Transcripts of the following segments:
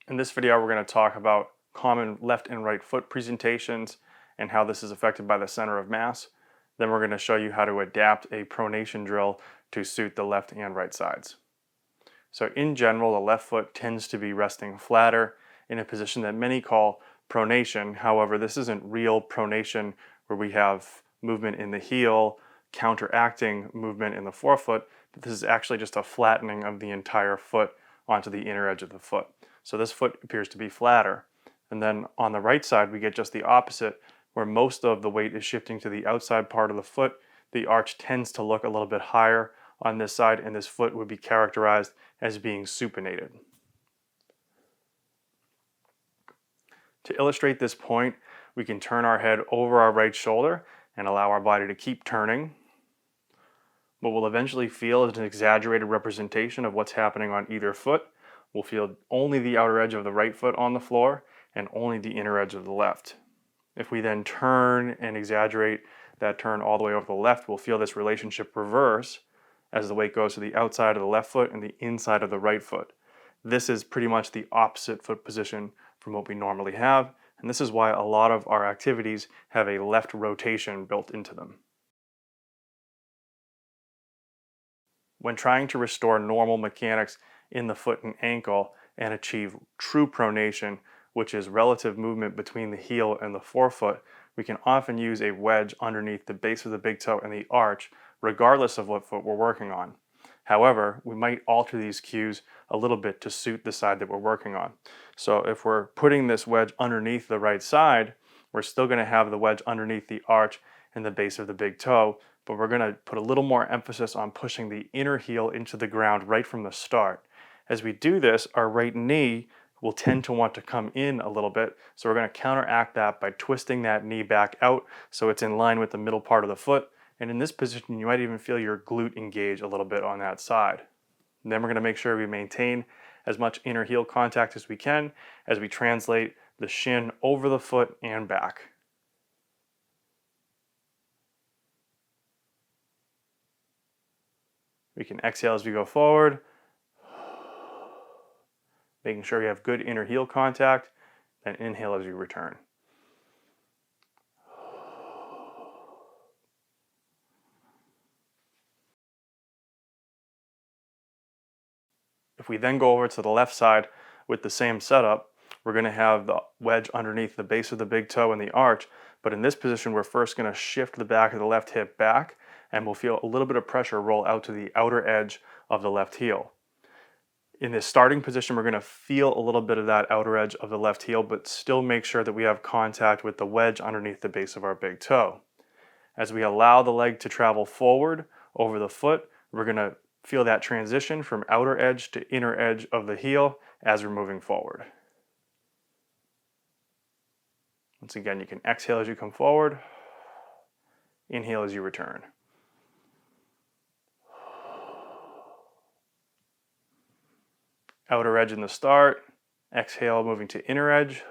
In this video, we're going to talk about common left and right foot presentations and how this is affected by the center of mass. Then we're going to show you how to adapt a pronation drill to suit the left and right sides. So in general, the left foot tends to be resting flatter in a position that many call pronation. However, this isn't real pronation where we have movement in the heel counteracting movement in the forefoot. This is actually just a flattening of the entire foot onto the inner edge of the foot. So this foot appears to be flatter. And then on the right side, we get just the opposite, where most of the weight is shifting to the outside part of the foot. The arch tends to look a little bit higher on this side, and this foot would be characterized as being supinated. To illustrate this point, we can turn our head over our right shoulder and allow our body to keep turning. What we'll eventually feel is an exaggerated representation of what's happening on either foot. We'll feel only the outer edge of the right foot on the floor and only the inner edge of the left. If we then turn and exaggerate that turn all the way over the left, we'll feel this relationship reverse as the weight goes to the outside of the left foot and the inside of the right foot. This is pretty much the opposite foot position from what we normally have, and this is why a lot of our activities have a left rotation built into them. When trying to restore normal mechanics in the foot and ankle and achieve true pronation, which is relative movement between the heel and the forefoot, we can often use a wedge underneath the base of the big toe and the arch, regardless of what foot we're working on. However, we might alter these cues a little bit to suit the side that we're working on. So if we're putting this wedge underneath the right side, we're still going to have the wedge underneath the arch and the base of the big toe, but we're going to put a little more emphasis on pushing the inner heel into the ground right from the start. As we do this, our right knee will tend to want to come in a little bit, so we're going to counteract that by twisting that knee back out so it's in line with the middle part of the foot. And in this position, you might even feel your glute engage a little bit on that side. And then we're going to make sure we maintain as much inner heel contact as we can as we translate the shin over the foot and back. We can exhale as we go forward, making sure you have good inner heel contact, then inhale as you return. If we then go over to the left side with the same setup, we're going to have the wedge underneath the base of the big toe and the arch, but in this position we're first going to shift the back of the left hip back, and we'll feel a little bit of pressure roll out to the outer edge of the left heel. In this starting position, we're going to feel a little bit of that outer edge of the left heel, but still make sure that we have contact with the wedge underneath the base of our big toe. As we allow the leg to travel forward over the foot, we're going to feel that transition from outer edge to inner edge of the heel as we're moving forward. Once again, you can exhale as you come forward, inhale as you return. Outer edge in the start, exhale moving to inner edge.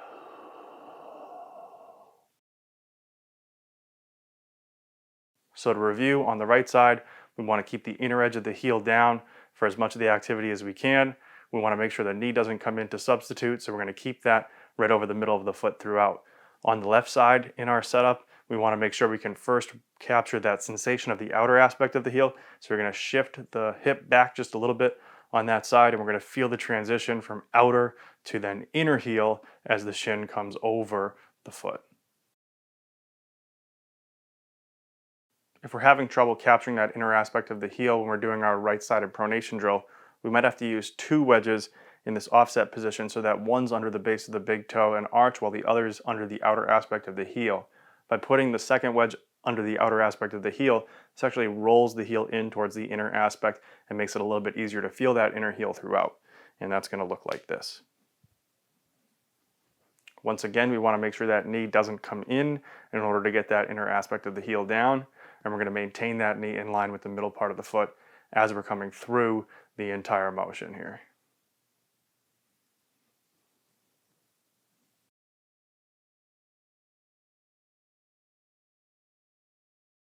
So to review, on the right side, we want to keep the inner edge of the heel down for as much of the activity as we can. We want to make sure the knee doesn't come in to substitute, so we're going to keep that right over the middle of the foot throughout. On the left side in our setup, we want to make sure we can first capture that sensation of the outer aspect of the heel. So we're going to shift the hip back just a little bit on that side, and we're going to feel the transition from outer to then inner heel as the shin comes over the foot. If we're having trouble capturing that inner aspect of the heel when we're doing our right-sided pronation drill, we might have to use two wedges in this offset position so that one's under the base of the big toe and arch while the other is under the outer aspect of the heel. By putting the second wedge under the outer aspect of the heel, this actually rolls the heel in towards the inner aspect and makes it a little bit easier to feel that inner heel throughout. And that's going to look like this. Once again, we want to make sure that knee doesn't come in order to get that inner aspect of the heel down. And we're going to maintain that knee in line with the middle part of the foot as we're coming through the entire motion here.